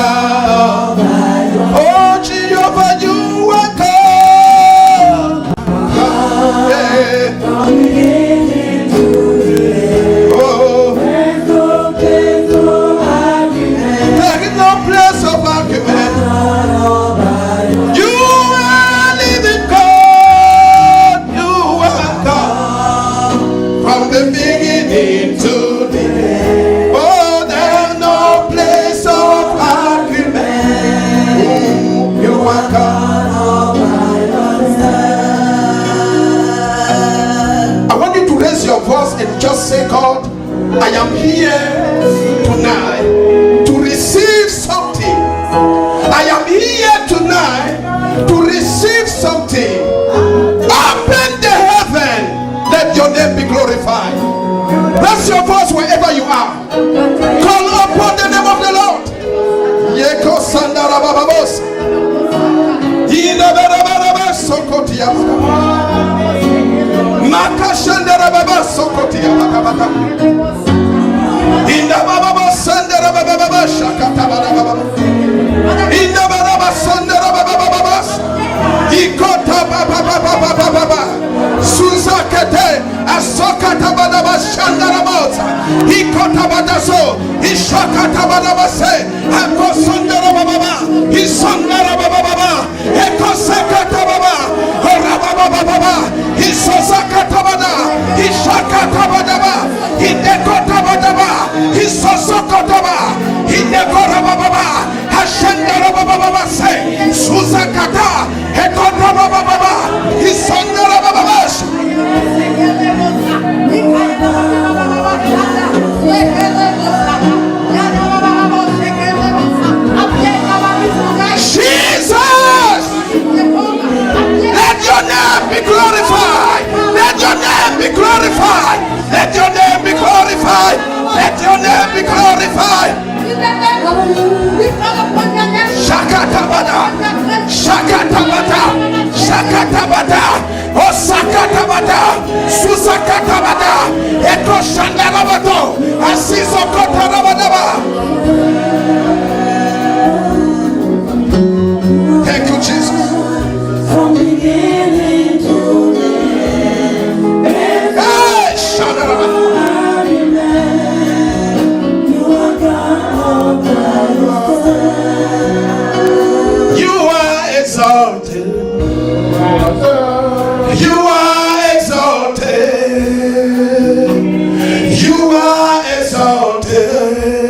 God. Oh, Jehovah, you are God. From beginning to the end. Oh, There's no place for argument. there is no place of argument. God all by yourself. You are living God. You are God. From the beginning to the end. Oh, there's no place of argument. You are God. all by yourself. I want you to raise your voice and just say, God, I am here tonight to receive something. I am here tonight to receive something. Open the heaven. Let your name be glorified. Raise your voice wherever you are. Call upon the name of the Lord. Yeko sandara bababos. Ina barabara sokotia bababa. Makashandara baba sokotia bababa. Inda bababa sandara bababa shakata bababa. Inda bababa sandara bababa. Ikota bababa. Suzakete asokata bababa shandara mota. Ikota badaso. Ishakata bababa se. Ako sandara bababa. Isandara bababa. Eko sekata baba. Ora bababa. Isosakata bada. Ishakata badaba. Indekota badaba. Isosokota ba. Indekora bababa. Hashandara bababa se. Suzakata. Ekota bababa. Isandara bababa. Jesus! Let your name be glorified. Let your name be glorified. Let your name be glorified. Let your name be glorified. Shakatabada. Shakatabada. Shakatabada. Osakatabada. Susakatabada. Eko shandarabato. Asiso kotarabadaba. Thank you, Jesus. From beginning to the end. Hey, shadaraba. You are God all by yourself. You are exalted. You are exalted. You are exalted.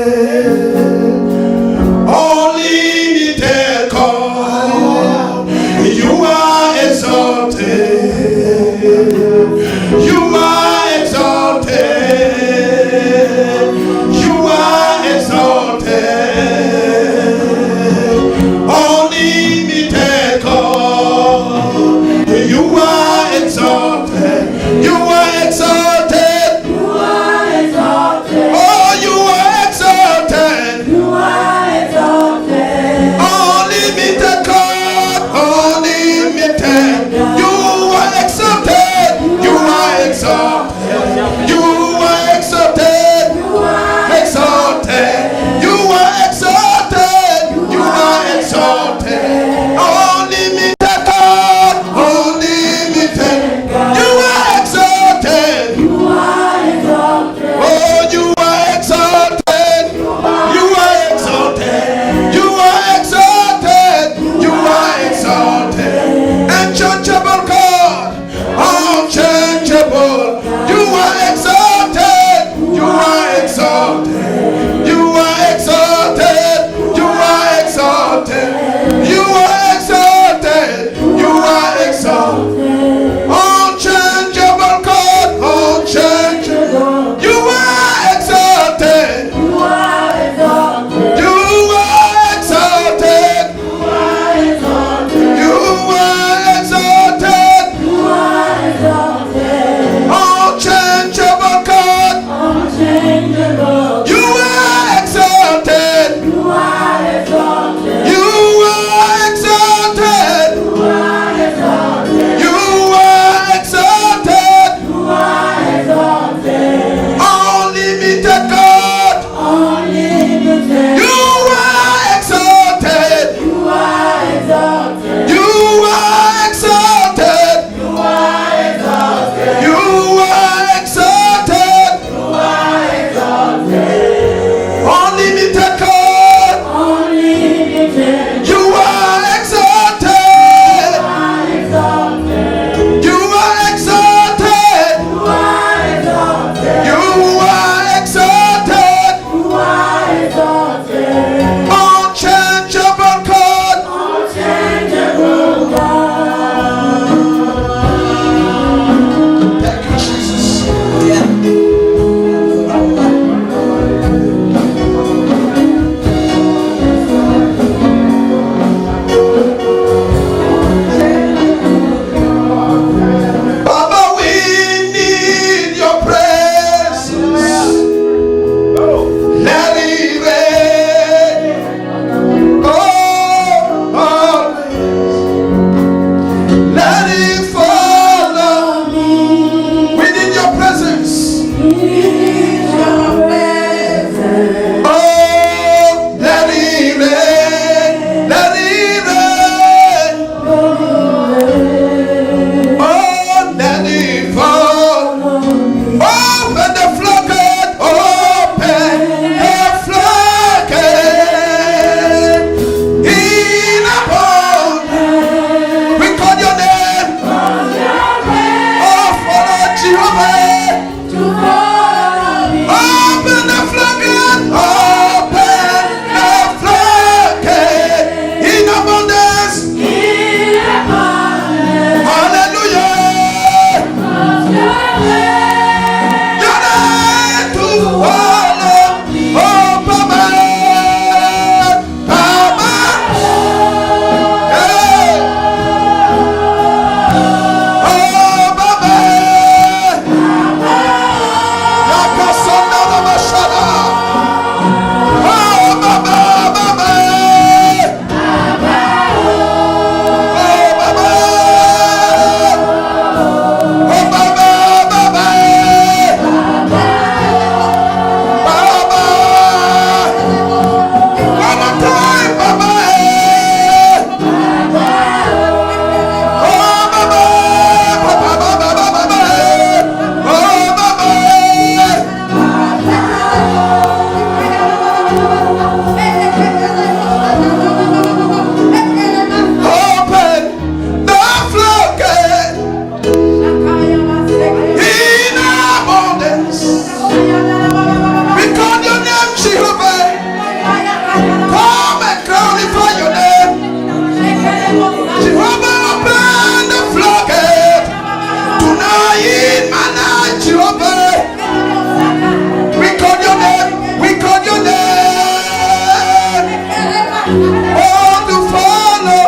to follow.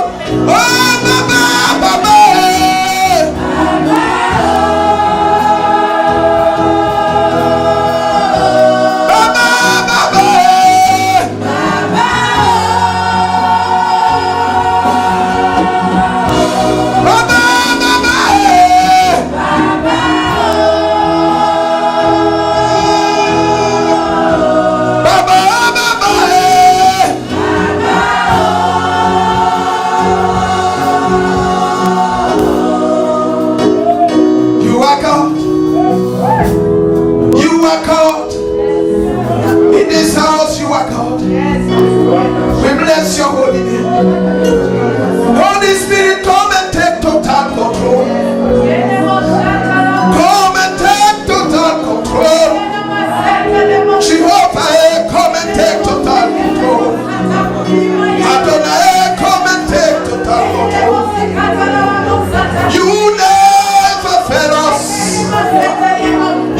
Oh, Baba, Baba. Your holy name. Holy Spirit, come and take total control. Come and take total control. Jehovah, come and take total control. Adonai, come and take total control. You never fail us.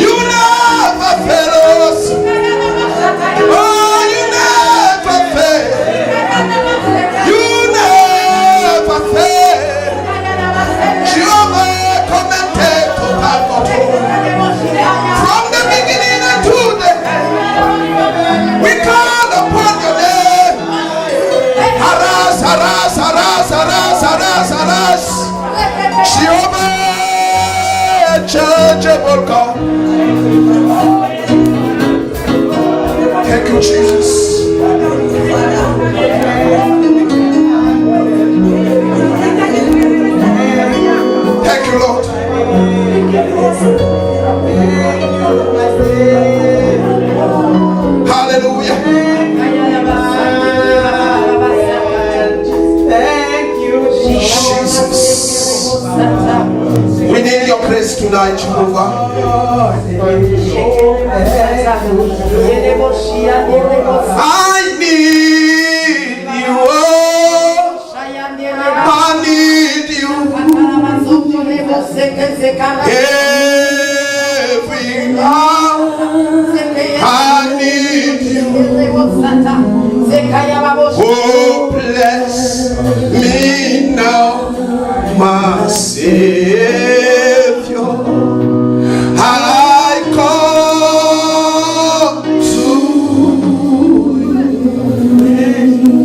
You never fail us. Oh, you never fail. You never fail. Jehovah, come and take total control. From the beginning until the end, we call upon your name. Harass, harass, harass, harass, harass, harass. Jehovah, changeable God. Thank you, Jesus. Thank you, Lord. Hallelujah. Thank you, Jesus. We need your grace tonight, Jehovah. I need you. I need you. Every hour I need you. Oh, bless me now, my Savior. I come to you.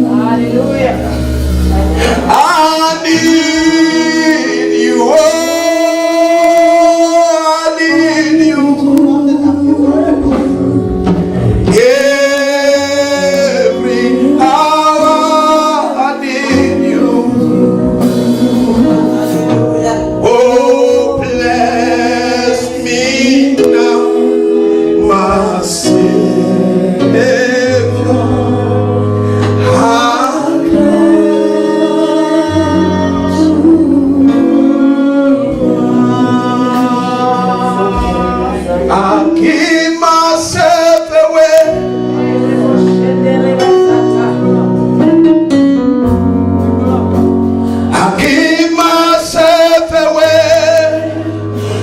Hallelujah. I need you. Oh, I need you. Every hour I need you. Oh, bless me now, my Savior. I give myself away. I give myself away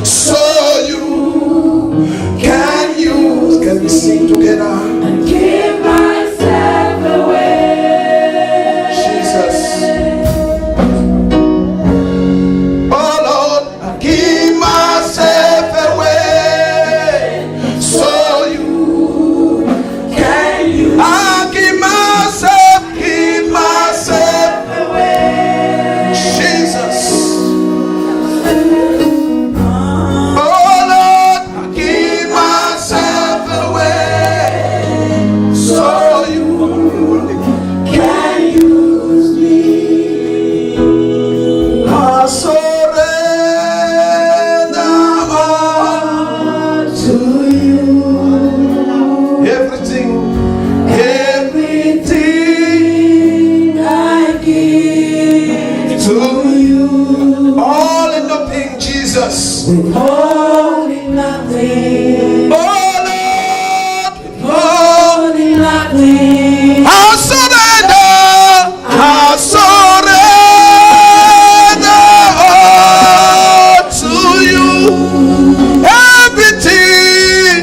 so you can use. Can we sing together? Give myself away. Jesus. Oh Lord, I give myself away so you can use. I give myself Away. Jesus. Oh Lord, I give myself away so you can use me. I surrender all to you. Everything, everything I give to you. All and nothing, Jesus. Holding nothing. Oh Lord, Holding nothing. I surrender. I surrender all to you. Everything,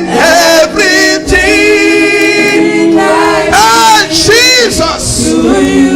everything. I And Jesus. to you.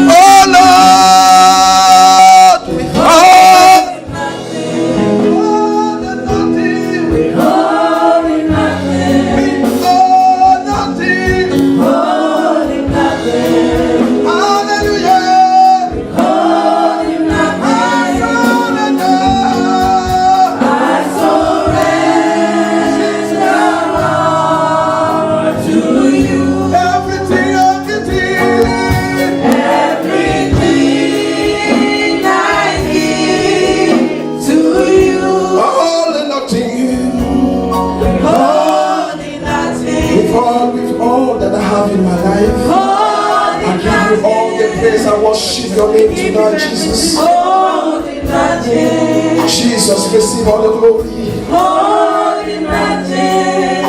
I worship your name tonight, Jesus. Holy nothing. Jesus, receive all the glory. Holy nothing.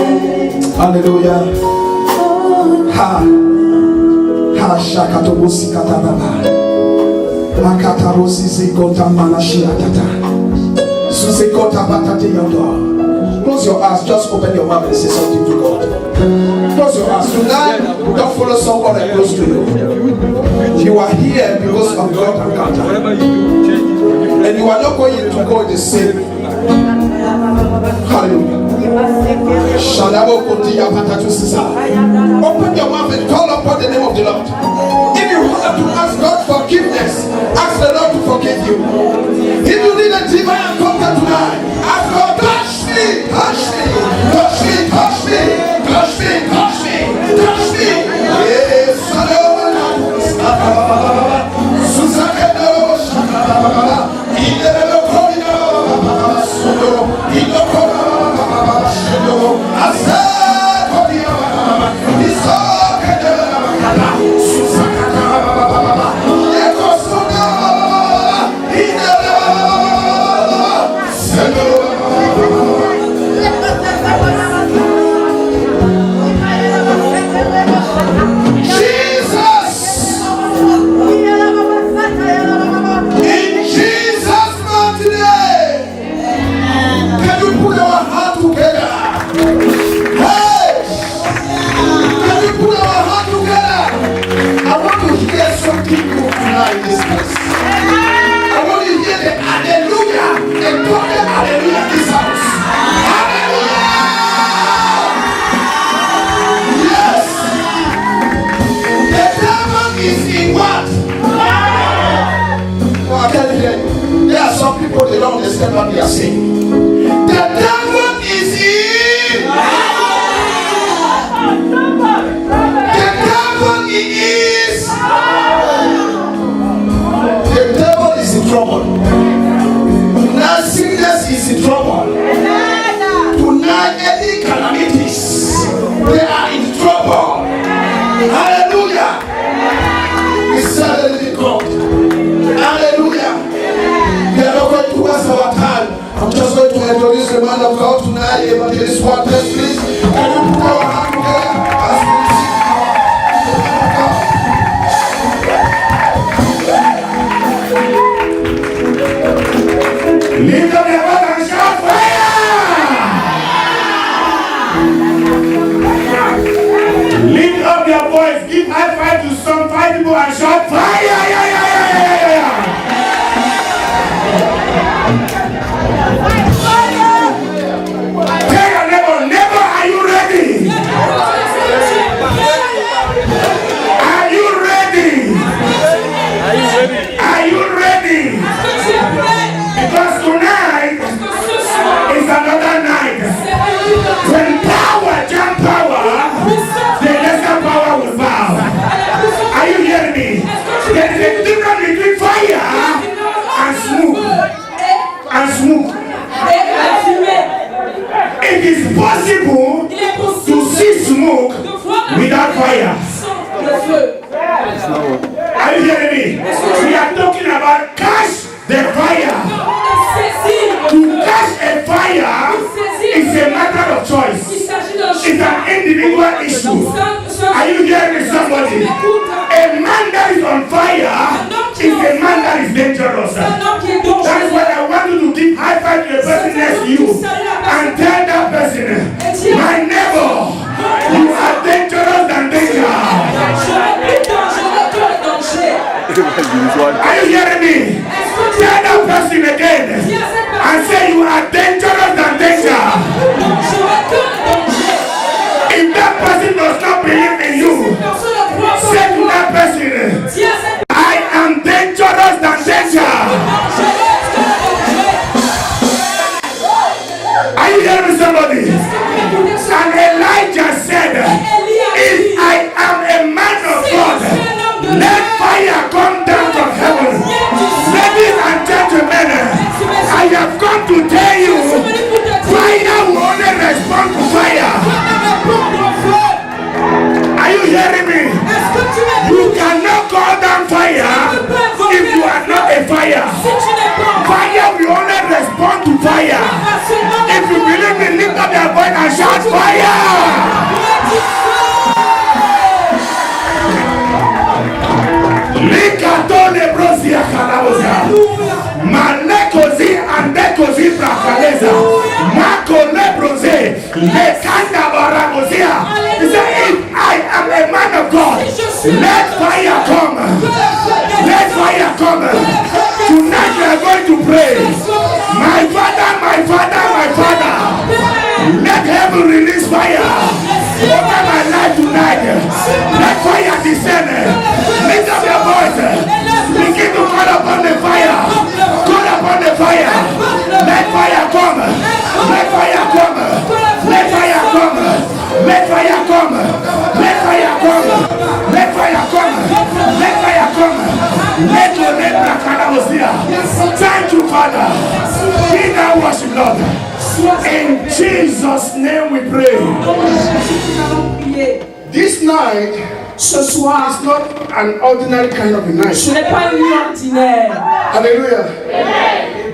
Hallelujah. Ha shakatobusi katababa. Makatabusi zikota manashiatata. Susikota batate yodo. Close your eyes, just open your mouth and say something to God. Close your eyes. Tonight, don't follow somebody close to you. You are here because of God encounter. And you are not going to go the same. Hallelujah. Open your mouth and call upon the name of the Lord. If you have to ask God forgiveness, ask the Lord to forgive you. If you need a divine encounter tonight, ask God, touch me, touch me, touch me, touch me, touch me, touch me, touch me. Yes, they don't understand what they are saying. The devil is in. The devil is. The devil is in trouble. Now sickness is in trouble. Tonight any calamities, they are in trouble. Hallelujah. We celebrate God. Hallelujah. We are not going to waste our time. I'm just going to introduce the man of God tonight. Evangelist Waters, please. Can you put our hand together as we receive lift up your voice and shout fire! Lift up your voice. Give high five to some 5 people and shout fire! Tell your neighbor, neighbor, are you ready? Are you ready? Are you ready? Because tonight is another night. When power jump power, the lesser power will bow. Are you hearing me? There is a difference between fire and smoke. It is possible to see smoke without fire. Are you hearing me? We are talking about catch the fire. To catch a fire is a matter of choice. It's an individual issue. Are you hearing me, somebody? A man that is on fire is a man that is dangerous. That's why I want you to give high five to the person next to you and tell that person, my neighbor, you are dangerous than danger. Are you hearing me? Tell that person again and say you are dangerous than danger. If that person does not believe in you, say to that person, I am dangerous than danger. Are you hearing me, somebody? And Elijah said, if I am a man of God, let fire come down from heaven. Ladies and gentlemen, I have come to tell you, fire will only respond to fire. Are you hearing me? You cannot call down fire Shout fire! Likatone brosia kalabosa. Manekozi andekozi brakaleza. Makole brose. Lekanda barabosia. He said, if I am a man of God, let fire come. Let fire come. Tonight we are going to pray. My Father, my Father, my Father. Let heaven release fire over my life tonight. Let fire descend. Lift up your voice. Begin to call upon the fire. Call upon the fire. Let fire come. Let fire come. Let fire come. Let fire come. Let fire come. Let fire come. Let fire come. Let your name be. Thank you, Father. Be thou worship, Lord. In Jesus' name we pray. This night Ce soir, is not an ordinary kind of a night. ce n'est pas une nuit ordinaire. Hallelujah.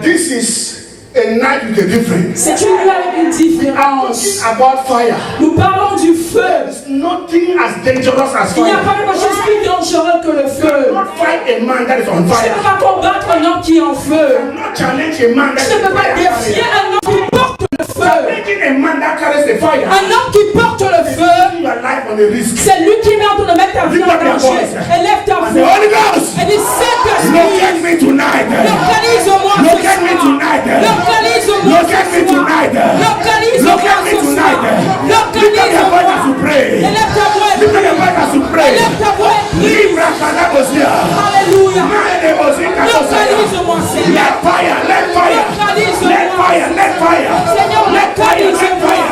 This is a night with a difference. C'est une nuit avec une différence. Talking about fire. Nous parlons du feu. There's nothing as dangerous as Il n'y a fire. pas quelque chose plus dangereux que le feu. Not fight a man that is on Tu ne fire. peux pas combattre un homme qui est en feu. Not challenge a man that Tu is ne peux on pas défier fire. un homme qui porte le feu. Challenging a man that carries the fire. Un homme qui porte le feu, Putting your life on a risk. c'est lui qui met en train de mettre ta vie en danger. Élève ta And the voix. Holy Ghost, Et dis, Saint-Esprit, locate me tonight. localise-moi ce Locate me soir. tonight. Localise-moi Locate me ce soir. tonight. Localise-moi Locate me ce soir. tonight. Lift up your voice as you Localise-moi. pray. Élève ta voix et Lift up your prie. voice as you pray. Élève ta voix et prie. Libra Kanabosia. Alléluia. Manebosika Kosaya. Localise-moi, Seigneur. Let fire, let fire. Localise-moi. Let fire, let fire. Seigneur, Let fire, let fire.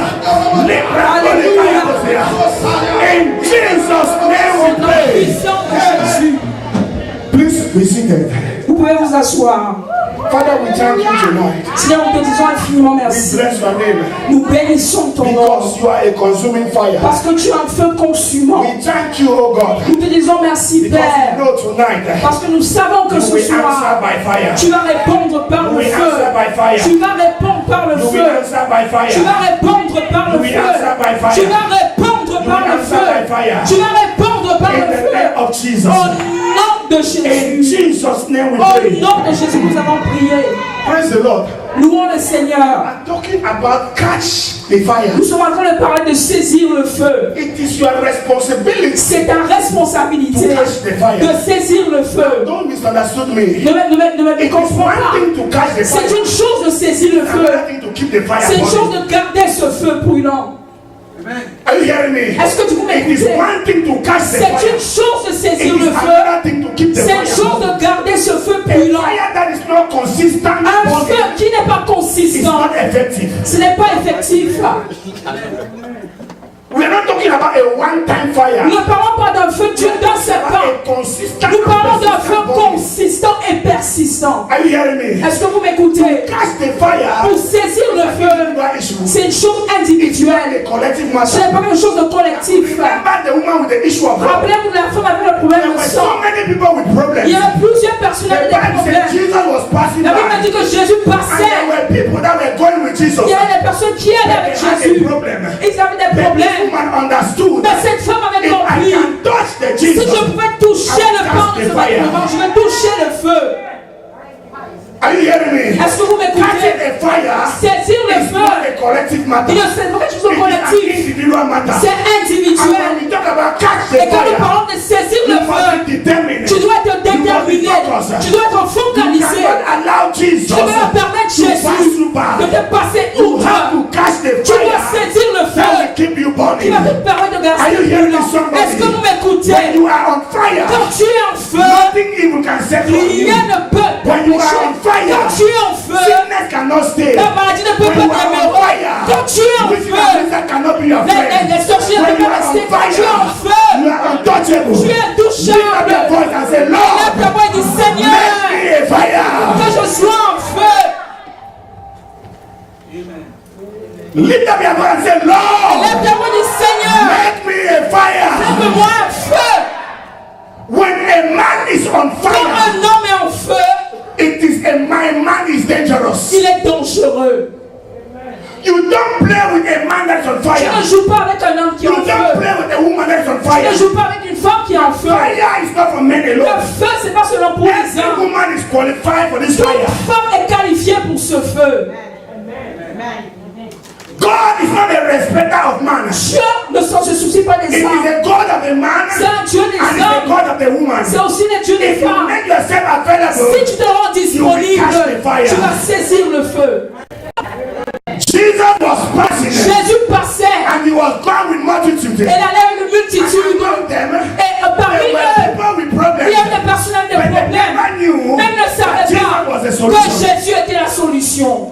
Libra Alléluia. Kanabosia. In Jesus' name we Dans le pray. puissant de Jésus. Please be seated. Vous pouvez vous asseoir. Father, we thank you tonight. Seigneur, nous te disons infiniment We merci. bless your name Nous bénissons ton nom. because you are a consuming fire. Parce que tu es un feu consumant. We thank you, oh God, Nous te disons merci, because we Père. know tonight Parce que nous savons que you ce will answer soir, by fire. tu vas répondre par You le will feu. answer by fire. Tu vas répondre par le You will feu. answer by Tu fire. vas répondre par le You will feu. answer by fire. Tu vas répondre par will le answer feu. by fire. Tu vas répondre par In le the feu. name of Jesus. Au nom de In Jésus. Jesus' name we Au pray. nom de Jésus, nous avons prié. Praise the Lord. Louons le Seigneur. I'm talking about catch the fire. Nous sommes en train de parler de saisir le feu. It is your responsibility C'est ta responsabilité to catch the fire. de saisir le feu. Don't misunderstand me. Ne me It is comprends one pas. thing to catch the C'est fire. une chose de saisir le feu. Another thing to keep the fire C'est une chose burning. de garder ce feu brûlant. Are you hearing me? Est-ce que tu peux It is m'écouter? one thing to catch the C'est fire. une chose de It saisir is le feu. another thing to keep the C'est une fire chose burning. de garder ce feu A brûlant. fire that is not consistent Un burning feu qui n'est pas is consistant, not effective. ce n'est pas effectif. We are not talking about a one-time fire. Nous ne parlons pas d'un feu d'une d'un seul About temps. a consistent Nous parlons d'un feu persistent burning. consistant et persistant. Are you hearing me? Est-ce que vous m'écoutez? Catch the fire. Pour saisir le feu, Individual issue. c'est une chose It's not individuelle. a collective Ce matter. n'est pas quelque chose de collectif. Remember the woman with the issue of blood. Rappelez-vous de la femme avec le problème There de were sang. so many people with problems. Il y avait plusieurs personnes The avec des Bible said problèmes. Jesus was passing La Bible m'a by. dit que Jésus And there passait. were people that were going with Jesus. Il y avait des personnes qui allaient avec They had a Jésus. problem. Ils avaient des But this problèmes. woman understood Mais cette femme avait if I compris. can touch the Si Jesus, je pouvais toucher le pain de ce vêtement, je vais toucher le feu. are you hearing me? Est-ce que vous Catching m'écoutez? a fire Saisir le is feu. not a collective matter. Il ne c'est pas quelque chose de It is an collectif. individual matter. C'est And when individuel. we talk about catch the Et quand nous fire, parlons de saisir you le must feu, be determined. tu dois être déterminé. Tu dois être You focalisé. cannot allow Jesus Tu ne peux pas permettre to pass Jésus you by. de te passer You outre. have to catch the Tu dois fire saisir le that feu will keep you qui va burning. te permettre de Are garder you le hearing brûlant. somebody? Est-ce que vous m'écoutez? When you are on fire, Quand tu es en feu, nothing evil can set on you. rien ne peut When you are t'empêcher. on fire, Quand tu es en feu, sickness cannot stay. la maladie ne peut When pas you are on demeurer. fire, Quand tu es en witchcraft feu, cannot be your friend. les sorciers ne When peuvent you pas are on rester. Quand tu es en fire, feu, you are untouchable. tu es Lift up intouchable. your voice and say, Lève Lord, ta voix et dis Seigneur, make me a fire. que je sois en feu. Lift up your voice and say, Lord, Lève ta voix et dis Seigneur, make me a fire. fais-moi un feu. When a man is on Quand fire, un homme est en feu, it is a man is dangerous. il est dangereux. You You don't play with a man that's on Tu fire. ne joues pas avec un homme qui est You en don't feu. play with a woman that's on Tu fire. ne joues pas avec une femme qui est en feu. Fire is not for men Le alone. feu, c'est pas seulement pour les Every hommes. woman is qualified for this Toute fire. femme est qualifiée pour ce feu. God is not a respecter of man. Dieu ne se soucie pas des It is hommes. a God of a man C'est un Dieu des and it's a hommes. God of a woman. C'est aussi le Dieu des If you femmes. make yourself available, Si tu te rends disponible, catch the fire. tu vas saisir le feu. Jesus was passing Jésus passait and he was gone with multitudes. et il allait avec une multitude. Among them, Et parmi there were eux, people with il y problems. a des personnes avec des But they problèmes. never knew Même ne that savaient Jesus pas was the que solution. Jésus était la solution.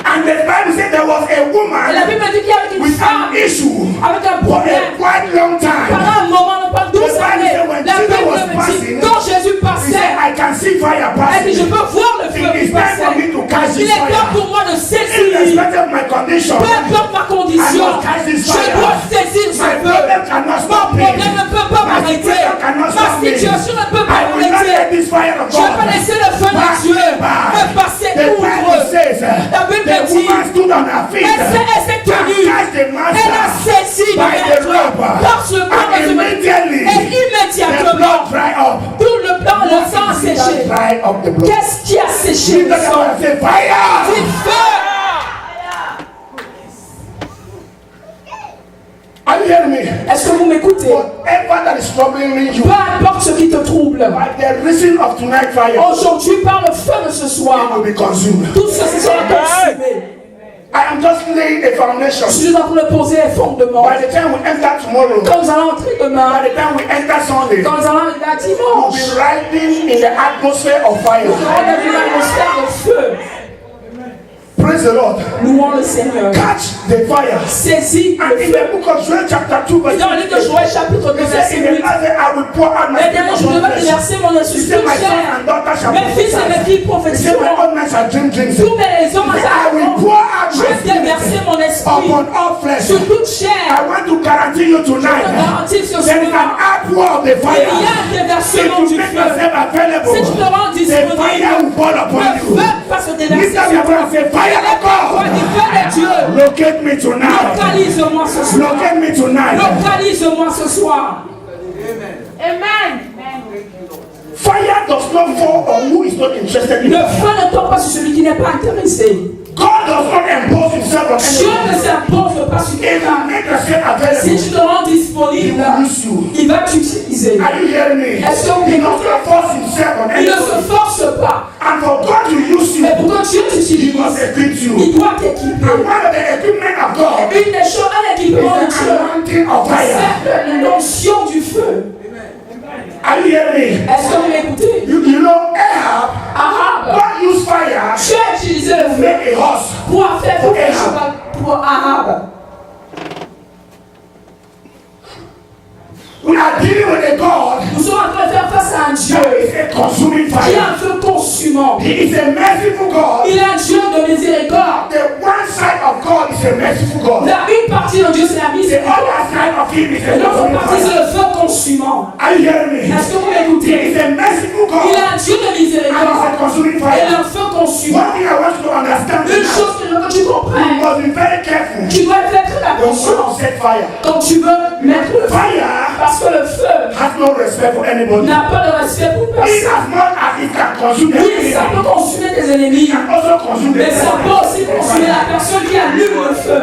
And the Bible said there was a Et la woman Bible dit qu'il y avait une with femme an issue avec un for a problème. quite long time. Pendant un moment, on parle 12 The Bible années. said when La Jesus Bible was me dit, passing, quand Jésus He said, passait, I can see fire elle dit, je passing. peux voir le feu It qui is time for me passait. to catch Il this est temps fire. pour moi de saisir. Irrespective of my condition, Peu importe ma condition, I must catch this je fire. dois saisir ce My feu. problem cannot Mon stop me. problème ne peut pas My m'arrêter. situation cannot Ma stop me. situation ne peut pas I will not let m'arrêter. this fire of Je vais pas God laisser le feu de pass Dieu me by. me passer The Bible outre. says La Bible the dit, woman stood on her feet elle s'est tenue. and catch the Elle a master saisi le by the maître rope. par ce corps And immediately et the immédiatement blood dry up. tout le blanc, le sang a séché. Dry up the blood. Qu'est-ce qui a séché le Jesus sang? say fire. Du feu. Are you hearing me? Est-ce que vous m'écoutez? Whatever that is troubling you, Peu importe ce qui te trouble. by the reason of tonight's fire, Aujourd'hui, par le feu de ce it soir, will be consumed. tout ceci sera consumé. I am just laying a foundation. Je suis en train de poser les fondements. By the time we enter tomorrow, Quand nous allons entrer demain, by the time we enter Sunday, quand nous allons arriver à we'll dimanche, be riding in the atmosphere of fire. nous allons dans une atmosphère de feu. Praise the Lord. Louons le Seigneur. Catch the fire. Saisis And le in feu. the book of Joel chapter 2 Et verse dans le livre de 8, Joël, chapitre 2, he said, verset in the 8. last day I will pour out my Mais dernier jour, je spirit vais upon flesh. déverser mon He esprit said, sur my son chair. and daughter shall Mes fils et mes prophesy. filles He said, my prophétiseront. old men shall drink drinks. Tous mes hommes He said, I will pour out je my vais déverser spirit mon esprit upon all flesh. sur toute chair. I want to guarantee you Je te tonight garantis ce there is an soir. outpour of the Il fire. y a un If déversement you du make feu. yourself available, Si tu te rends the fire disponible, will fall upon le you. feu va se déverser Lift up sur your toi. voice and say, fire of Toi, du God, feu de Dieu. locate me tonight. Localise-moi ce soir. Locate me tonight. Localise-moi ce soir. Fire does not fall on who is not interested in Le it. feu ne tombe pas sur celui qui n'est pas intéressé. God does not impose himself on Dieu anyone. ne s'impose pas sur If you quelqu'un. make yourself Si available, tu te rends he disponible, will use you. il va t'utiliser. Are you hearing me? Est-ce que vous He does m'écoutez? not force himself on Il ne se anyone. force pas. And for God to use you, Mais pour que Dieu he t'utilise, must equip you. il doit And t'équiper. one of the equipment of God Une des choses, un is équipement de the Dieu, anointing of fire. c'est l'onction du feu. Are you hearing me? Est-ce que vous m'écoutez? You know, Ahab, Arabe. God used fire Dieu a utilisé le to feu make a horse. pour faire pour un cheval pour Arabe. We are dealing with a God Nous sommes en train de faire face à un Dieu that is a consuming qui a fire. un feu consumant. He is a merciful God. Il est un Dieu de miséricorde. The one side of God is a merciful God. La une partie de Dieu, c'est la The miséricorde. other side of Him is a Et l'autre consuming partie, c'est fire. le feu consumant. Are you hearing me? Est-ce que vous He m'écoutez? is a merciful Il God est un Dieu de and miséricorde. is a consuming Et fire. un feu consumant. One thing I want you to understand Une is chose que je veux que tu you comprennes. must be very careful Tu dois faire très when you attention set fire. quand tu veux mettre le feu. Fire Parce que le feu has no respect for anybody. n'a pas de respect pour In personne. as much as it can consume Oui, everything, ça peut consumer tes ennemis. it can also consume the Mais ça peut aussi consumer la personne qui allume le feu.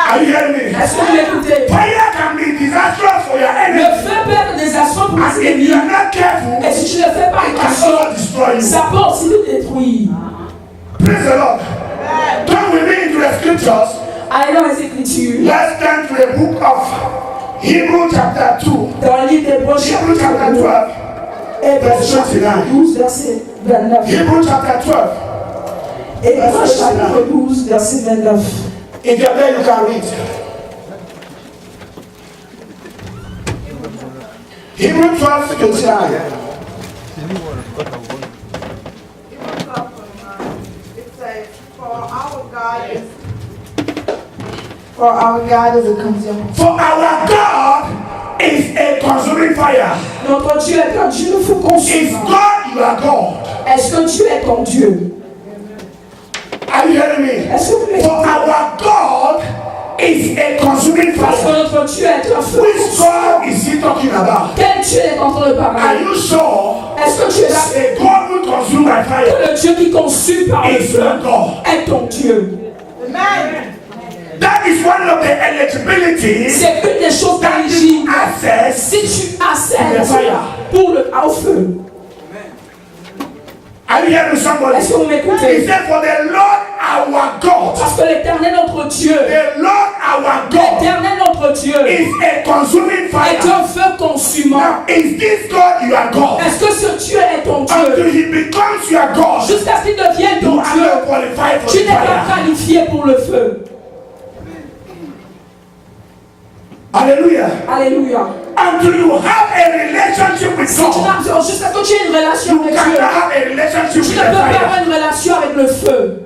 Are you hearing me? Est-ce que vous m'écoutez? Fire can be disastrous for your Le enemy. feu peut être désastreux pour And tes if ennemis. you are not careful, Et si tu ne fais pas it can attention, also destroy you. ça peut aussi te détruire. Praise the Lord. Turn with me into the scriptures. Allez dans les Écritures. Let's turn to the book of Hebrews chapter 2. Dans le livre d'Hébreux, Hebrews chapter 12. Hébreux chapitre 12, verset 29. Hebrews chapter 12. Hébreux chapitre 12, verset 29. If you're there, you can read. Hebrews 12, 29. It says, For our God is a consuming. For our God is a consuming fire. Notre Dieu est un Dieu de feu Is consumant. God your God? Est-ce que Dieu est ton Dieu? Are you hearing me? Est-ce que vous For m'écoutez? our God is a consuming Parce que fire. notre Dieu est un feu. Which God is he talking about? Quel Dieu est en train de Are parler? you sure Est-ce que tu es that sûr a God who consumes by fire que le Dieu qui consume par le is feu your God? est ton Dieu? That is one of the eligibilities C'est une des choses that you éligibles. access. Si tu accèdes Le fire. pour le au feu, Are you hearing somebody? est-ce que vous He m'écoutez? said, for the Lord our God, Parce que l'Éternel notre Dieu, the Lord our God l'Éternel notre Dieu is a consuming est fire. un feu consumant. Now, is this God your God? Est-ce que ce Dieu est ton Until Dieu? he becomes your God, Jusqu'à ce qu'il devienne you ton are Dieu, not qualified for tu the n'es pas fire. qualifié pour le feu. Hallelujah. Alléluia. Until you have a relationship with Si tu God, n'as jusqu'à ce que tu aies une relation you avec cannot Dieu, have a relationship tu with ne the peux pas fire. avoir une relation avec le feu.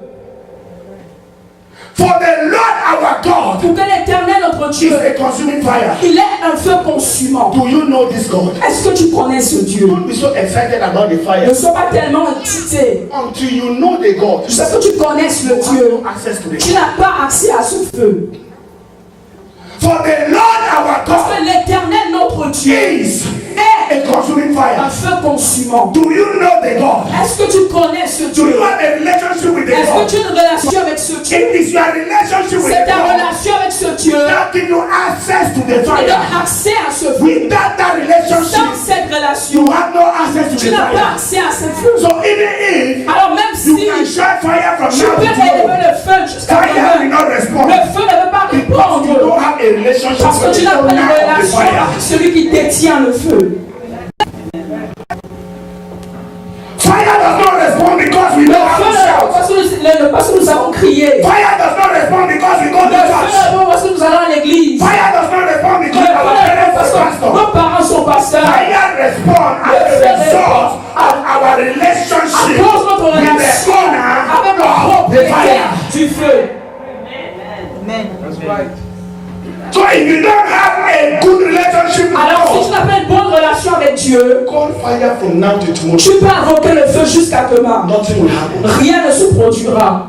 For the Lord our God Pour que l'Éternel notre is Dieu, a consuming fire. il est un feu consumant. Do you know this God? Est-ce que tu connais ce Dieu? Don't be so excited about the Ne fire. sois pas tellement excité. Until you know the God, Jusqu'à ce que tu connaisses le you have Dieu, no access to the tu n'as pas accès à ce feu. For the Lord our Parce God que l'Éternel notre Dieu is est a consuming un fire. feu consumant. Do you know the God? Est-ce que tu connais ce Do Dieu? you have a relationship with the Est-ce que God? tu as une relation avec ce Dieu? It is your relationship with C'est the ta God relation avec ce Dieu that gives you access to the qui donne fire. accès à ce feu. Without that Sans relationship, cette relation, you have no access to tu the n'as pas fire. accès à ce feu. So even if Alors même you si can shut fire from tu now peux to élever tomorrow, le feu jusqu'à fire will demain, not respond le feu ne peut pas because you répondre don't have a relationship parce que with tu the n'as pas owner une of the relation fire. avec celui qui détient le feu. Fire does not respond because we Le know how feu to ne répond shout. parce que nous savons crier. Fire does not respond because we go Le to feu church. ne répond parce que nous allons à l'église. Fire does not respond Le because feu our ne répond parents parce are que pastors. nos parents sont pasteurs. Fire respond as a result of our À relationship cause de notre with the relation owner avec le of the propriétaire fire. du feu. So if you don't have a good relationship with Alors si tu God, n'as pas une bonne relation avec Dieu, call fire from now to tomorrow. tu peux invoquer le feu jusqu'à demain. Nothing will happen. Rien ne se produira.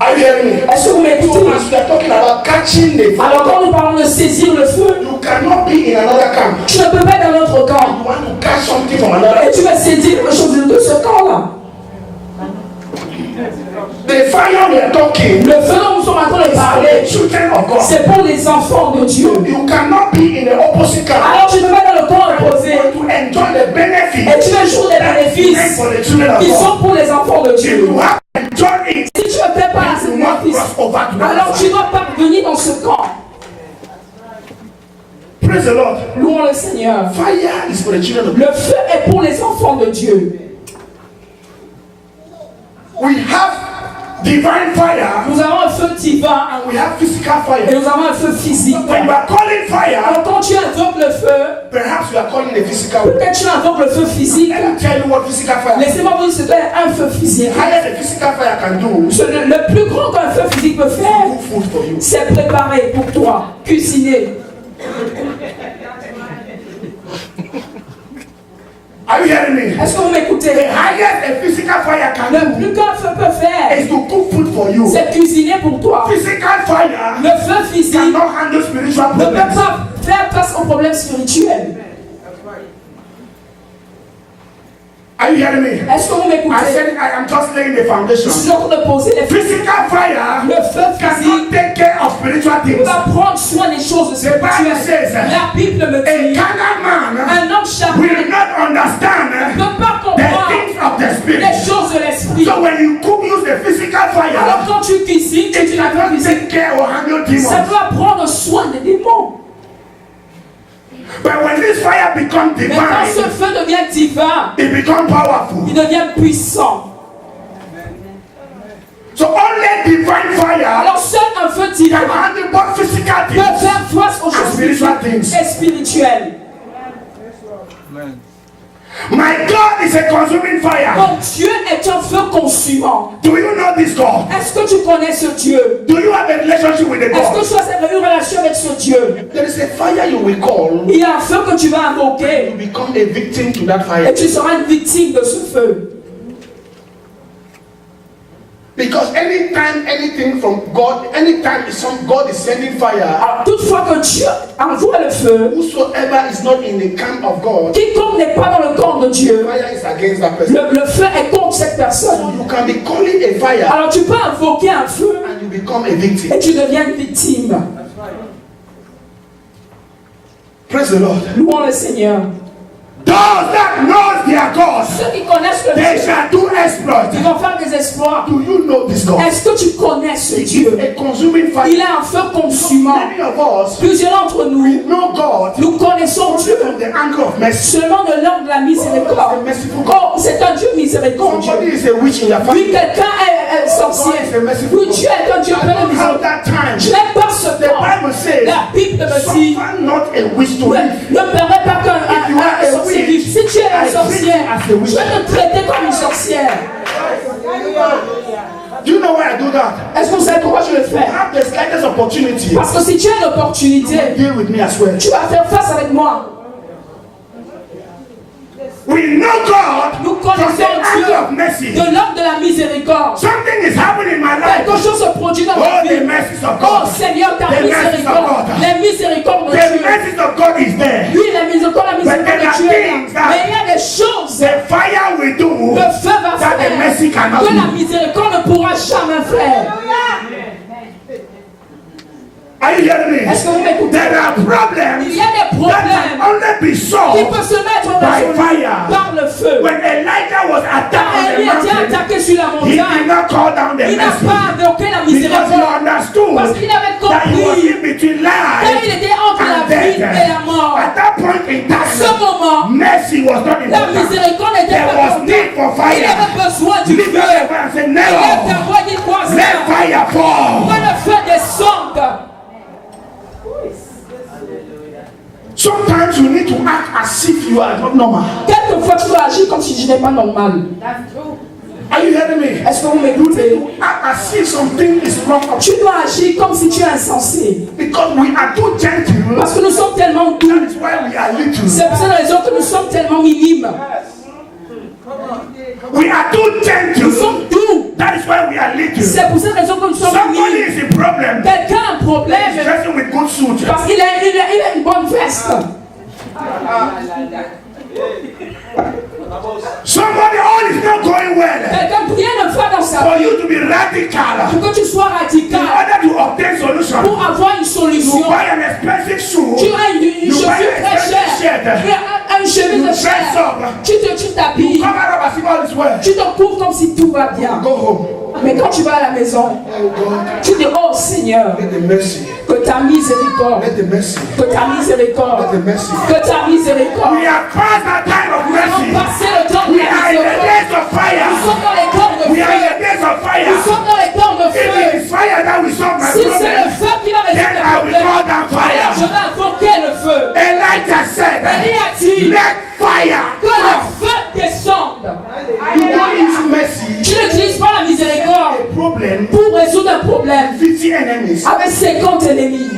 Are you hearing me? Est-ce que vous m'écoutez? So as we are talking about catching the fire, Alors quand nous parlons de saisir le feu, you cannot be in another camp. tu ne peux pas être dans notre camp. You want to catch something from another. Et tu vas saisir quelque chose de ce camp-là. The fire we are talking Le feu dont nous sommes en train de is for the parler, children of God. c'est pour les enfants de Dieu. You cannot be in the opposite camp. Alors tu ne peux pas être dans le camp opposé. To enjoy the benefit Et tu veux jouir des that is meant bénéfices for the children of qui God. sont pour les enfants de If Dieu. you have enjoyed it, Si tu ne fais pas à ces you must bénéfices, cross over to the alors other tu side. dois parvenir dans ce camp. Praise the Lord. Louons le Seigneur. Fire is for the children of God. Le feu est pour les enfants de Dieu. We have divine fire Nous avons un feu divin and we have physical et fire. nous avons un feu physique. When you are calling fire, Alors quand tu invoques le feu, perhaps you are calling the physical one. peut-être tu invoques le feu physique. Let me tell you what physical fire is. Laissez-moi vous dire ce qu'est un feu physique. The higher the physical fire can do, Le plus grand qu'un feu physique peut faire, good food for you. c'est préparer pour toi, cuisiner. Are you hearing me? Est-ce que vous m'écoutez? The highest a physical fire can Le do plus qu'un feu peut faire, is to cook food for you. c'est cuisiner pour toi. Physical fire Le feu physique ne cannot handle spiritual peut problems. pas faire face aux problèmes spirituels. Are you hearing me? Est-ce que vous I m'écoutez? said I am just laying the Je foundation. suis en train de poser les faits. Physical fire Le feu cannot physique take care of spiritual things. va prendre soin des choses The Bible spirituelles. says La Bible me a dit, carnal man un homme charnel will not understand ne peut pas the comprendre things of the les spirit. choses de l'esprit. So when you cook, use the physical fire. Alors quand tu cuisines, tu It dis la cannot cuisine, take care or handle ça demons. doit prendre soin des démons. But when this fire becomes Mais quand ce divine, feu devient divin, it becomes powerful. il devient puissant. So only divine fire Alors seul un feu can divin handle both physical peut things faire face aux and choses spiritual physiques things. et spirituelles. My God is a consuming fire. Mon Dieu est un feu consumant. Do you know this God? Est-ce que tu connais ce Dieu? Do you have a relationship with the Est-ce que God? tu as une relation avec ce Dieu? There is a fire you will call. Il y a un feu que tu vas invoquer You become a victim to that et fire. tu seras une victime de ce feu. Because anytime anything from God, anytime God is sending fire, Alors, toutefois que Dieu envoie le feu, whosoever is not in the camp of God, quiconque n'est pas dans le camp de Dieu, fire is against that person. le feu est contre cette personne. You can be calling a fire Alors tu peux invoquer un feu and you become a victim. et tu deviens une victime. Praise the Lord. Louons le Seigneur. Those that know their God, Ceux qui connaissent le they Dieu, shall do exploits. ils vont faire des exploits. Do you know this God? Est-ce que tu connais ce He is Dieu? a consuming fire. Il est un feu consumant. Many of us, Plusieurs d'entre we nous, know God nous connaissons Dieu from the angle of mercy. seulement de l'angle de la miséricorde. Oh, c'est un Dieu miséricordieux. Somebody is a witch in your Oui, family. quelqu'un est sorcier. Oui, Dieu est un Dieu plein de Have miséricorde. that time. Je n'ai pas ce The temps. Bible says, La Bible me dit, suffer not a witch to live. ne permets pas If you are qu'un a sorcier witch, vive. Si tu es I un sorcière, treat you as a witch. je vais te traiter comme une sorcière. Do you know why I do that? Est-ce que vous savez pourquoi je le fais? Have the slightest opportunity. Parce que si tu as l'opportunité, Deal with me as well. tu vas faire face avec moi. We know God Nous from the connaissons angle of Dieu mercy. de l'homme de la miséricorde. Something is happening in my life. Quelque chose se produit dans ma Oh, the vie. mercies of Oh God. Seigneur, ta The mercies of miséricorde. God. Les miséricordes de The Dieu. mercies of God is there. Oui, la miséricorde But there de are Dieu est là. things that Mais il y a des choses the fire will do le feu va that the mercy faire cannot que la do. miséricorde ne pourra jamais faire. Are you hearing me? Est-ce que vous m'écoutez? There are problems Il y a des that can problèmes only be qui solved peuvent se mettre en by résolution fire. par le feu. When Elijah was Quand attacked on Élie the était mountain, attaqué sur la he did montagne, not call down the il n'a mercy pas invoqué la because he miséricorde understood parce qu'il avait that he was compris in between quand il life était entre la and vie death. et la mort. At that point in À ce time, moment, mercy was not la important. miséricorde n'était There pas was need for importante. Il fire. avait besoin du Lift feu. up your voice and say, Il lève ta no, voix et dis quoi ça? let fire fall. Que le feu descende. Sometimes you need to act as if you are not normal. Quelquefois, tu dois agir comme si tu n'es pas normal. Are you hearing me? Est-ce que vous You need m'écoutez? to act as if something is wrong. Tu dois agir comme si tu es insensé. Because we are too gentle. Parce que nous sommes tellement That doux. is why we are little. C'est pour cette raison que nous sommes tellement minimes. We are too Nous gentle. sommes doux. That is why we are little. C'est pour cette raison que nous sommes Somebody minimes. is a problem. Quelqu'un a un He's problème dressing with good suit. parce qu'il a une bonne veste. Somebody, all is not going well. Quelqu'un, rien ne va dans sa For vie. you to be radical, Pour que tu sois in radical, order to obtain solution, pour avoir une you solution, buy an expensive shoe. tu as une You buy chaussure an très expensive chère, shirt. une chemise You de dress chair, up. tu t'habilles, Cover up as if all is well. tu te couvres comme si tout va bien. Go home. Mais quand tu vas à la maison, Oh God, tu dis, oh Seigneur, let the mercy. que ta miséricorde, Let the mercy. que ta miséricorde, Let the mercy. que ta miséricorde. We have passed that time of Nous allons mercy. passer le temps de We la are in the miséricorde. days of Nous fire. sommes dans les temps de We are in the feu. days of Nous fire. sommes dans les temps de If it feu. is fire that will solve my Si c'est le problem, feu qui va then résoudre I le will call problème, down alors je fire. vais invoquer le feu. Elijah said, Élie a dit let fire que le fall. feu descende. You don't use mercy. Tu n'utilises pas la miséricorde A problem, pour résoudre un problème 50 enemies. avec 50 ennemis.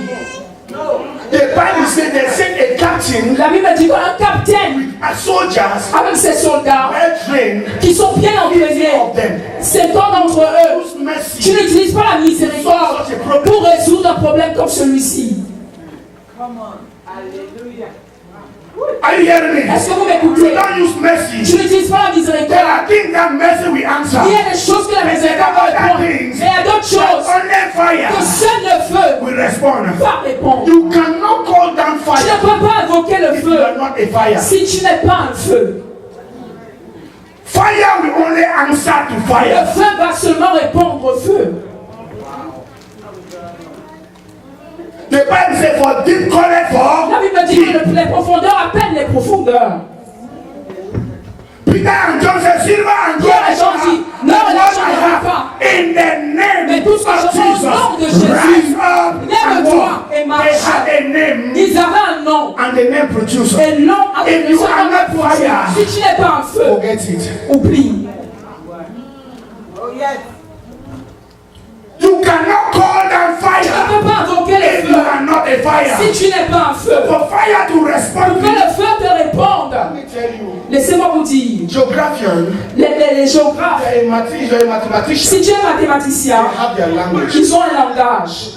The Bible said they sent a captain La Bible dit qu'un capitaine and soldiers avec ses soldats well trained, qui sont bien 50 entraînés, of them. 50 d'entre eux, Use tu mercy. n'utilises pas la miséricorde pour résoudre un problème comme celui-ci. Are you hearing me? Est-ce que vous You m'écoutez? don't use Tu mercy. n'utilises pas la There miséricorde. are things that mercy will answer. Il y a des choses que la miséricorde va répondre. Mais il y a d'autres choses Only que fire seul le feu will respond. va répondre. You cannot call down Tu ne fire peux pas invoquer le if you feu are not a fire. si tu n'es pas un feu. Fire will only answer to Le fire. feu va seulement répondre au feu. The Bible says, for deep calleth for La Bible dit que les profondeurs appellent les profondeurs. Peter and John said, silver and gold Pierre I et Jean don't dit, have, non, but les what gens I n'en ont have, pas. in the name Mais tout ce que of je vois au nom de Jesus, Jésus, rise up and lève-toi walk. et They marche. had a name, Ils avaient un nom. and the name producer. Et non, avec If le you are nom not de fire, si tu n'es pas un feu, forget it. oublie. You cannot call down Tu ne fire peux pas invoquer le if you feu are not a fire. si tu n'es pas un feu. For fire to Pour respond que to you, le feu te réponde, let me tell Laissez-moi vous dire, Geographian, les géographes, si tu es mathématicien, ils ont un langage.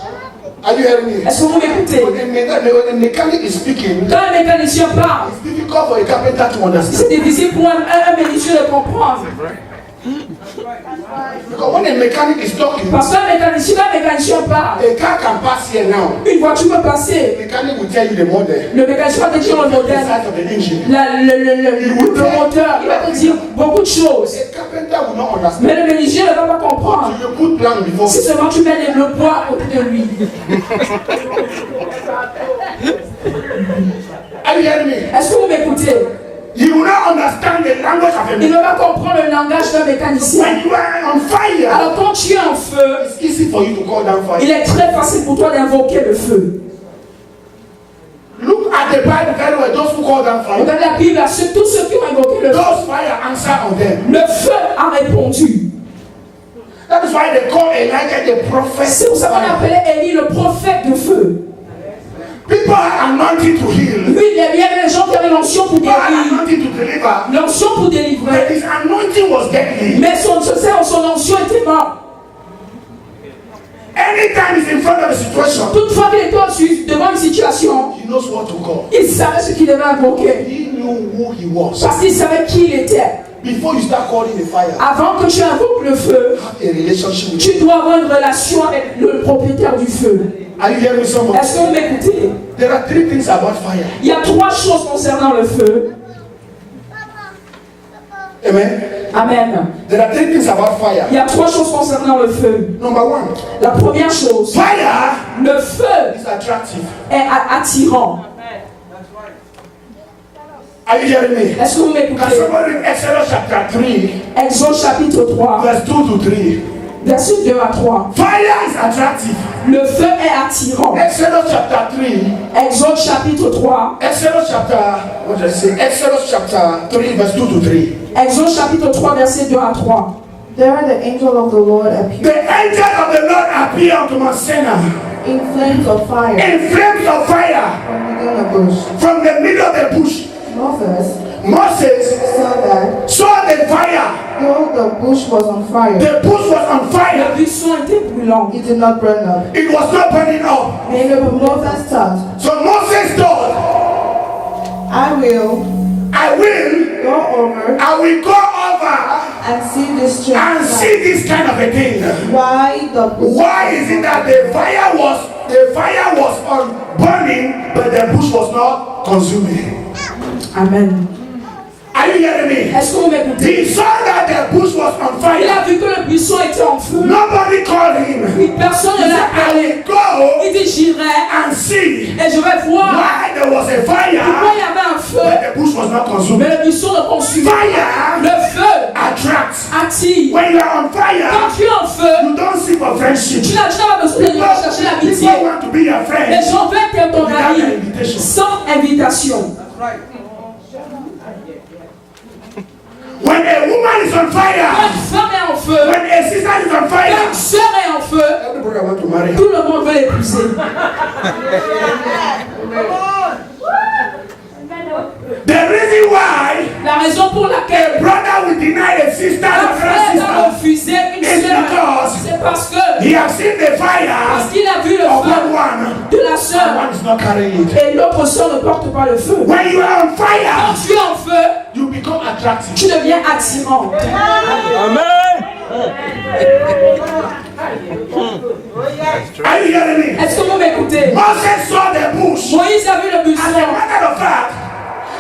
Are you hearing me? Est-ce que vous m'écoutez? When a mechanic is speaking, Quand un mécanicien parle, it's difficult for a carpenter to understand. c'est difficile pour un mécanicien de comprendre. Because when a mechanic is talking, Parce qu'un mécanicien parle, a car can pass here now. une voiture peut passer. The mechanic will tell you the model, Le mécanicien va te dire le the modèle, size of the engine. le moteur, il va te dire beaucoup de choses. A carpenter will not understand. Mais le mécanicien ne va pas comprendre. So you put plan before. Si seulement tu mets le poids à côté de lui. Are you hearing me? Est-ce que vous m'écoutez? You will not understand the language of a Il ne mechanic. va pas comprendre le langage d'un mécanicien. When you are on fire, Alors quand tu es en feu, it's easy for you to call down il fire. est très facile pour toi d'invoquer le feu. Look at the Bible very well. Those who call down fire, Regarde la Bible, tous ceux qui ont invoqué le feu, those fire answer on them. le feu a répondu. That is why they call Elijah the prophet. C'est pour ça qu'on appelait Élie le prophète de feu. People are anointed to heal. Oui, il y avait des gens qui avaient l'onction pour People are guérir, anointed to deliver. l'onction pour But délivrer. his anointing was deadly. Mais son onction était morte. Anytime he's in front of a situation, Toutefois qu'il était devant une situation, he knows what to call. il savait ce qu'il devait invoquer. He knew who he was. Parce qu'il savait qui il était. Before you start calling the fire, Avant que tu invoques le feu, have a relationship with him. tu dois avoir une relation avec le propriétaire du feu. Are you hearing someone? Est-ce que vous m'écoutez? There are three things about fire. Il y a trois choses concernant le feu. Amen. Amen. There are three things about fire. Il y a trois choses concernant le feu. Number one, La première chose, fire le feu is attractive. est attirant. Are you hearing me? Est-ce que vous Can m'écoutez? somebody read Exodus chapter 3, Exode chapitre 3, verse 2 to 3? verset 2 à 3. Fire is attractive. Le feu est attirant. Exodus chapter 3. Exode chapitre 3. Exodus chapter, what did I say? Exodus chapter 3, verse 2 to 3. Exode chapitre 3, verset 2 à 3. There the angel of the Lord appeared The angel of the Lord appeared unto Mount Sinai in flames of fire in flames of fire from within a bush. from the middle of the bush. Moses saw the fire. Though the bush was on fire, The bush was on Le fire. buisson était brûlant. it did not burn up. It was not burning up. Mais le Moses thought, So Moses thought, I will I will go over and see this strange and sight. see this kind of a thing. Why the bush? Why is it that the fire was on burning, but the bush was not consuming? Amen. Are you hearing me? Est-ce que vous m'écoutez? He saw that the bush was on Il fire. a vu que le buisson était en feu. Nobody called him. Puis personne He ne l'a said, I appelé. will go Il dit j'irai and see et je vais voir why there was a pourquoi il y fire, avait un feu, but the bush was not consuming. mais le buisson ne consumait pas. Fire Le feu attracts. attire. When you are on Quand fire, tu es en feu, you don't seek for friendship. tu n'as pas besoin de chercher l'amitié. People want to be your Les friend gens veulent être ton without ami an invitation. sans invitation. When a woman is on Quand fire, une femme est en feu, when a sister is on quand fire, une sœur est en feu, everybody want to marry her. tout le monde veut l'épouser. The reason why La raison pour laquelle a brother will deny a sister un or a frère a sister, refusé une It's sœur, because c'est parce que he has seen the fire parce qu'il a vu le of feu one, de la and sœur one is not carrying it. et l'autre sœur ne porte pas le feu. When you are on Quand fire, tu es en feu, you become attractive. tu deviens attirant. Are you hearing me? Est-ce que vous m'écoutez? Moses saw the bush. Moïse a vu le As a buisson. matter of fact,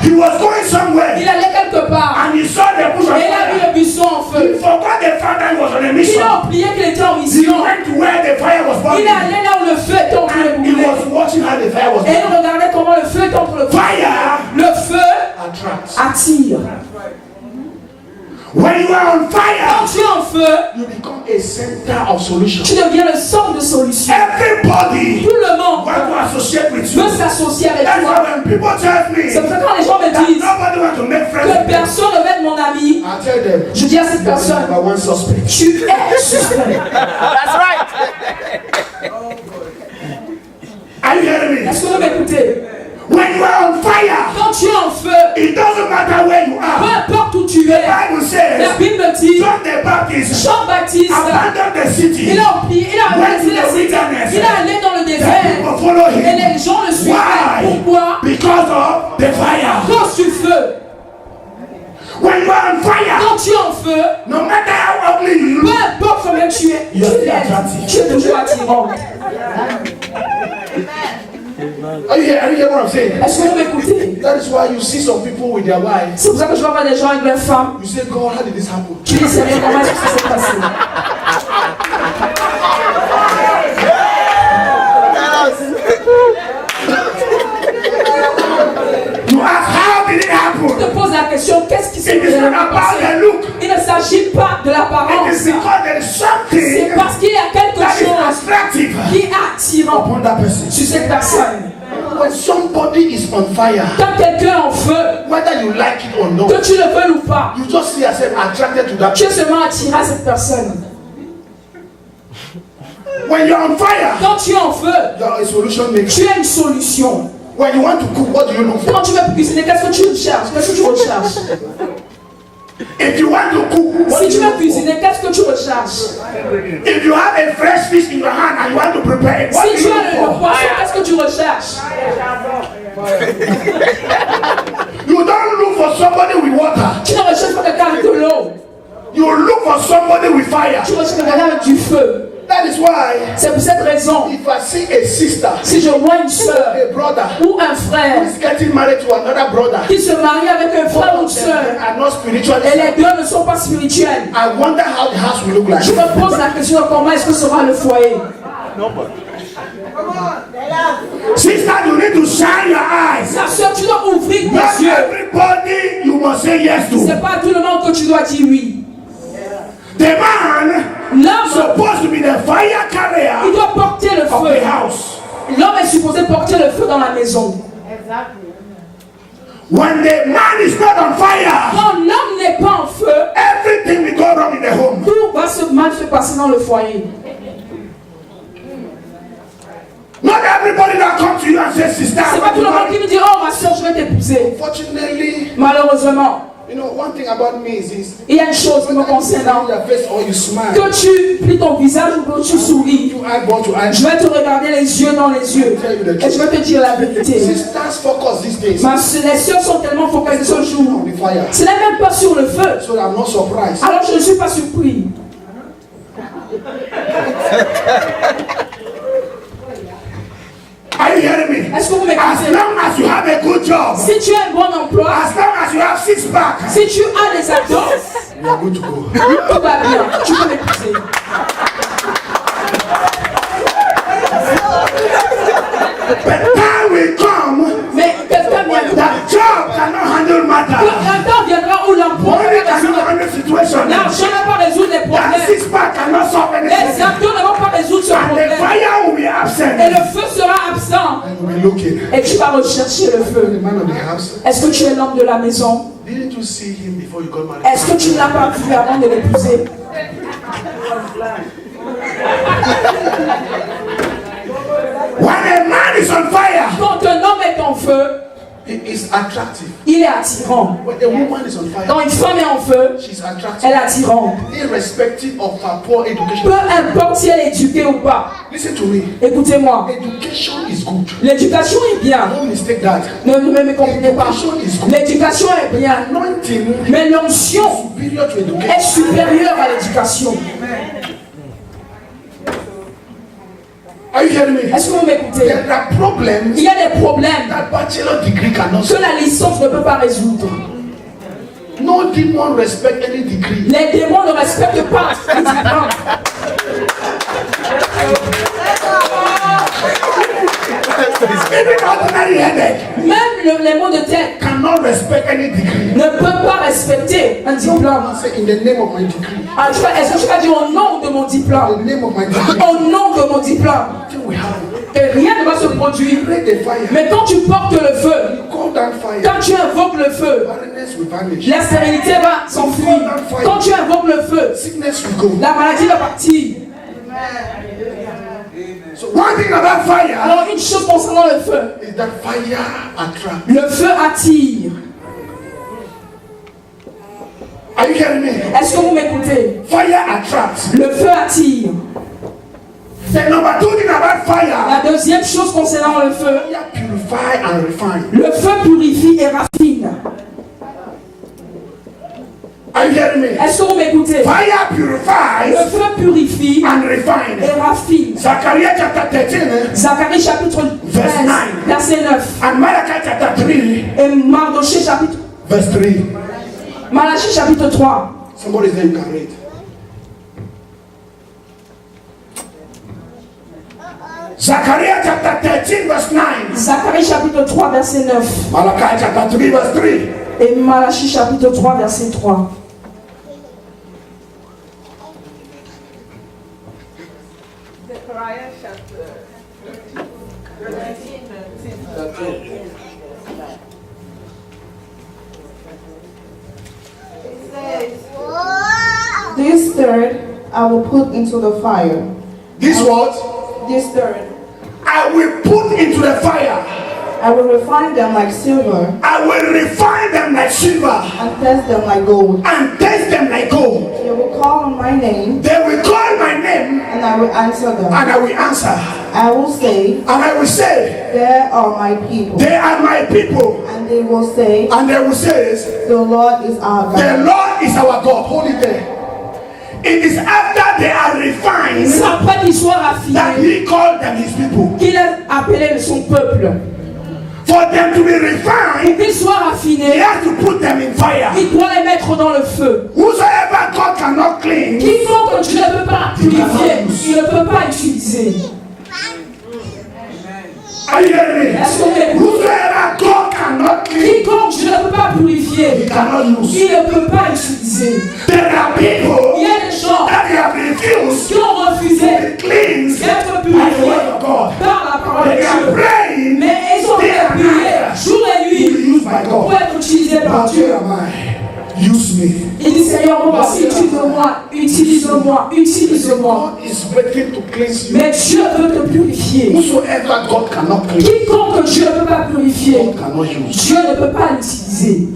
he was going somewhere Il allait quelque part and he saw the bush on et il a vu fire. le buisson en He feu. forgot the fact that he was on a Il mission. a oublié qu'il était en He mission. went to where the fire was Il burning. est allé là où le feu était en train de And he brûler. was watching how the fire was Et il burning. regardait comment le feu était en train de brûler. Fire Le feu attracts. attire. When you are on Quand fire, tu es en feu, you become a center of solution. tu deviens le centre de solution. Everybody Tout le monde want to associate with you. veut s'associer avec That's toi. why when people tell C'est pour me ça que quand les gens me that disent nobody want to make friends que with me, personne ne veut être mon ami, I tell them, je dis à cette you're the personne, number one suspect. tu es suspect. Are you hearing me? Est-ce que vous m'écoutez? When you are on fire, Quand tu es en feu, it doesn't matter where tuer. La Bible dit, Jean-Baptiste, il a oublié, il a laissé la cité, il est allé dans le désert et les gens le suivaient. Pourquoi? À cause du feu. When you are on fire, quand tu es en feu, no matter how ugly you look, peu importe combien tu es, tu es toujours attirant. Are you hearing what I'm saying? Est-ce que vous m'écoutez? That is why you see some people with their wives. C'est pour ça que je vois pas des gens avec leurs femmes. You say, God, how did this happen? Tu dis, Seigneur, comment est-ce que ça s'est passé? You ask, how did it happen? Je te pose la question, qu'est-ce qui s'est It is not about the look. Il ne s'agit pas de l'apparence. It is because there is something C'est parce qu'il y a quelque that is chose attractive qui est attirant upon that person. sur cette personne. When somebody is on fire, Quand quelqu'un est en feu, whether you like it or not, que tu le veuilles ou pas, you just see yourself attracted to that tu es person. seulement attiré à cette personne. When you're on fire, Quand tu es en feu, you're a solution maker. tu as une solution. When you want to cook, what do you look for? Quand tu veux cuisiner, qu'est-ce que tu cherches? Qu'est-ce que tu recherches? If you want to cook, what Si do tu you veux look for? cuisiner, qu'est-ce que tu recherches? If you have a fresh fish in your hand and you want to prepare it, what Si do tu you as look le for? poisson, qu'est-ce que tu recherches? You don't look for somebody with water. Tu ne recherches pas quelqu'un avec de l'eau. You look for somebody with fire. Tu recherches quelqu'un avec du feu. That is why, C'est pour cette raison, if I see a sister, si je vois une soeur a brother, ou un frère who is getting married to another brother, qui se marie avec un frère ou une they soeur are not spiritually et les sound, deux ne sont pas spirituels, I wonder how the house will look like. je me pose la question de comment est-ce que sera le foyer. Sister, you need to shine your eyes. La soeur, tu dois ouvrir Not tes yeux. everybody you must say yes to. C'est pas à tout le monde que tu dois dire oui. The man L'homme, supposed to be the fire il carrier doit porter le of feu. the house. L'homme est supposé porter le feu dans la maison. When the man is not on fire, Quand l'homme n'est pas en feu, everything will go wrong in the home. tout va se mal se passer dans le foyer. Not everybody that comes to you and says, sister, C'est pas tout le monde qui me dit, oh ma soeur, je vais t'épouser. Unfortunately, Malheureusement, you know, one thing about me is il y a une chose qui me concernant. your face or you smile. Que tu plies ton visage ou que tu souris, You eyeball to je eyeball. vais te regarder les yeux dans les yeux et je vais te dire la vérité. Sisters focus these days Les soeurs sont tellement focalisées ce jour. on the fire. Ce n'est même pas sur le feu. So I'm not surprised. Alors je ne suis pas surpris. Are you hearing me? Est-ce que vous As m'écoutez? long as you have a good job, Si tu as un bon emploi, as long as you have six pack, si tu as des abdos, you are good to go. tout va bien. Tu peux m'épouser. But time will come Mais quelqu'un viendra. that job cannot handle matter. Un temps viendra où l'emploi Money ne va cannot résoudre. handle situation. L'argent ne va pas résoudre les That problèmes. six pack cannot solve Les anything. abdos ne vont pas résoudre ce And the problème. fire will be Et absent. le feu sera absent. And you'll be looking. Et tu vas rechercher le The feu. man of the house. Est-ce que tu es l'homme de la maison? Didn't you see him before you got married? Est-ce que tu ne l'as pas vu avant de l'épouser? When a man is on fire, Quand un homme est en feu, he is attractive. il est attirant. When a woman is on fire, Quand une femme est en feu, she's attractive. elle est attirante. Irrespective of her poor education. Peu importe si elle est éduquée ou pas. Listen to me. Écoutez-moi, Education is good. l'éducation est bien. Don't mistake that. Ne me comprenez pas. Education is good. L'éducation est bien. Anointing Mais l'onction superior to education. est supérieure à l'éducation. Are you hearing me? Est-ce que vous m'écoutez? There are problems Il y a des problèmes that bachelor degree cannot que solve. la licence ne peut pas résoudre. No demon respect any degree. Les démons ne respectent pas les diplômes. Even ordinary headache Même les mots de tête cannot respect any degree. ne peuvent pas respecter un diplôme. Say in the name of my degree. Ah, est-ce que tu vas dire au nom de mon In diplôme? the name of my degree. Au nom de mon diplôme. Nothing will happen. Et rien ne va se produire. Break the fire. Mais quand tu portes le feu, Call down fire. quand tu invoques le feu, Barrenness will vanish. la stérilité va s'enfuir. Quand tu invoques le feu, Sickness will go. la maladie va partir. So one thing about fire Alors une chose concernant le feu, is that fire attracts. le feu attire. hearing me? Est-ce que vous m'écoutez? Fire attracts. Le feu attire. The number 2 thing about fire. La deuxième chose concernant le feu. Fire purify and refine. Le feu purifie et raffine. Are you hearing me? Est-ce que vous m'écoutez? Fire purifies Le feu purifie and refine. et raffine. Zacharie chapter 13. Zacharie chapitre 13, verset 9. And Malachi chapter 3. Et Mardochée chapitre. Verse 3. Malachie chapitre 3. Somebody's name can read. Zechariah chapter 13 verse 9. Zacharie chapitre 3 verset 9. Malachi chapter 3 verse 3. Et Malachie chapitre 3 verset 3. Zechariah chapter 13. It says, "This third I will put into the fire." This what? This third I will put into the fire. I will refine them like silver I will refine them like silver and test them like gold. and test them like gold. They will call on my name They will call my name and I will answer them. and I will answer. I will say, And I will say, "There are my people." they are my people. And they will say, And they will say, "The Lord is our the God." Lord is our God. Hold it there. It is after they are refined C'est après qu'ils soient that raffinés he called them his people. qu'il a appelé son peuple. For them to be refined, Qu'ils soient he raffinés, has to put them in fire. il doit les mettre dans le feu. Whosoever God cannot clean, Quiconque Dieu ne peut pas purifier, il ne peut pas utiliser. are you hearing me? Est-ce qu'on est? Whosoever God cannot clean, Quiconque Dieu ne peut pas he purifier, cannot use. il ne peut pas utiliser. There are Il y people a des gens that they have refused qui ont to refusé be cleansed d'être by the purifiés word of God. par la parole de They are Dieu. praying Mais ils ont été priés jour et to be nuit used by pour God. être utilisés par But Dieu. here am I. Use me. Il dit Seigneur, moi aussi, utilise-moi, utilise-moi, utilise-moi. God is waiting to cleanse you. Mais Dieu veut te purifier. Whosoever God cannot clean, Quiconque Dieu ne peut pas purifier, God cannot use. Dieu ne peut pas l'utiliser.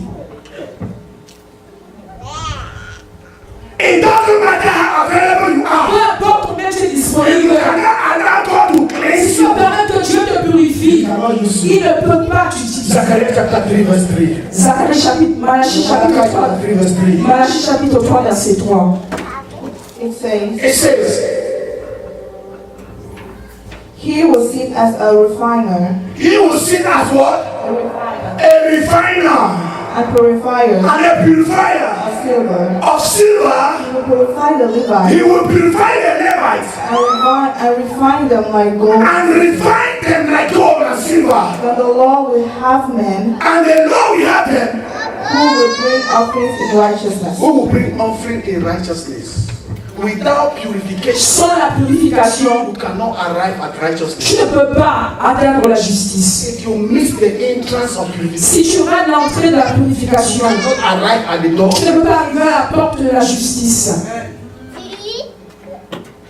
It doesn't matter how available you Peu are. importe combien tu es If you disponible, cannot allow God to si cleanse tu you, permets que Dieu te purifie, He cannot use il you. ne peut pas t'utiliser. Zechariah chapter 3 verse 3. Zacharie chapitre, Malachie chapitre Malachi 3, chapter 3 verse 3. Malachie chapitre 3, verset 3. It says, It says, "He will sit as a refiner he will sit as what? A refiner and purifier and a purifier of silver. of silver. He will purify the Levites He will purify the Levites and refine them like gold. and refine them like gold and silver. Then the Lord will have men And the Lord will have them who will bring offerings in righteousness." Who will bring offering in righteousness? Without purification, Sans la purification, you cannot arrive at tu righteousness. ne peux pas atteindre la justice. If you miss the entrance of purification, Si tu rates l'entrée de la purification, you cannot arrive at the door. tu ne peux pas arriver à la porte de la justice.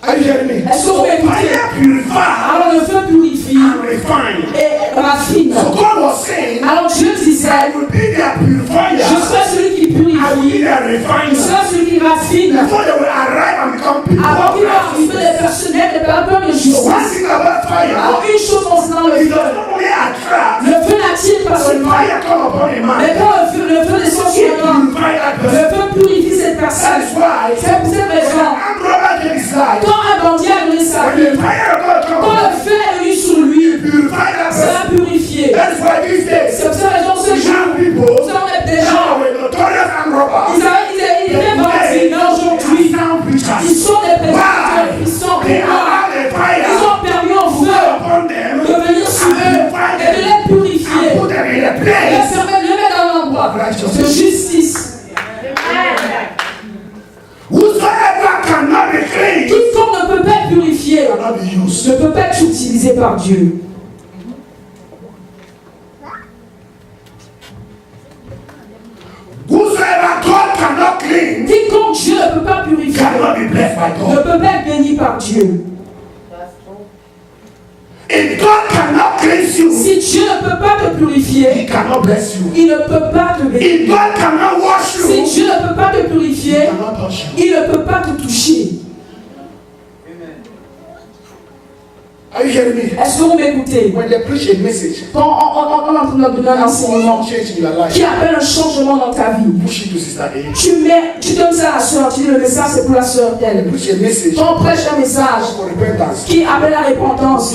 Are you hearing me? Est-ce que vous m'écoutez? Fire purify Alors le feu purifie and refine. et raffine. So God was saying, Alors Dieu I disait, will be their purifier. je serai celui qui I will be purifie, their je refiner. serai celui qui raffine. Before they will arrive and become people Avant of qu'il va arriver righteousness. des personnels, des personnes de One justice. thing about fire, Alors une chose concernant le it feu, does not only attract, le feu n'attire pas when seulement, fire come upon a man, mais quand le feu descend sur it un homme, purify that le person. feu purifie cette personne. That is why C'est pour cette when raison, an armed robber gave his life, quand un bandit a donné sa when vie, the fire of God quand comes, le feu est venu sur lui, purify that ça person. l'a purifié. That is why these days, C'est pour cette raison que ce jour, young people nous avons des gens, now with notorious armed robbers, ils étaient bandits, mais aujourd'hui, sound ils preachers, sont des prédicateurs puissants. they allow the Ils fire ont permis au to feu come upon them de venir sur eux et de les purifier. and put them in a Et les place permettre de les mettre dans l'endroit of de righteousness. justice. Whosoever cannot be clean Quiconque ne peut pas être purifié cannot be used. ne peut pas être utilisé par Dieu. Whosoever God cannot clean Quiconque Dieu ne peut pas purifier cannot be blessed by ne God. peut pas être béni par Dieu. If God cannot cleanse you, Si Dieu ne peut pas te He purifier, cannot bless you. il ne peut pas te bénir. If God cannot wash you, Si Dieu ne peut pas te purifier, he cannot touch you. il ne peut pas te toucher. Are you hearing me? Est-ce que vous m'écoutez? When they preach a message, Quand on est en train de donner un enseignement change in your life, qui appelle un changement dans ta vie, push it to Sister A. tu donnes ça à la soeur, tu dis le message c'est pour la soeur telle. Preach a message Quand on prêche un message for repentance. qui appelle la repentance,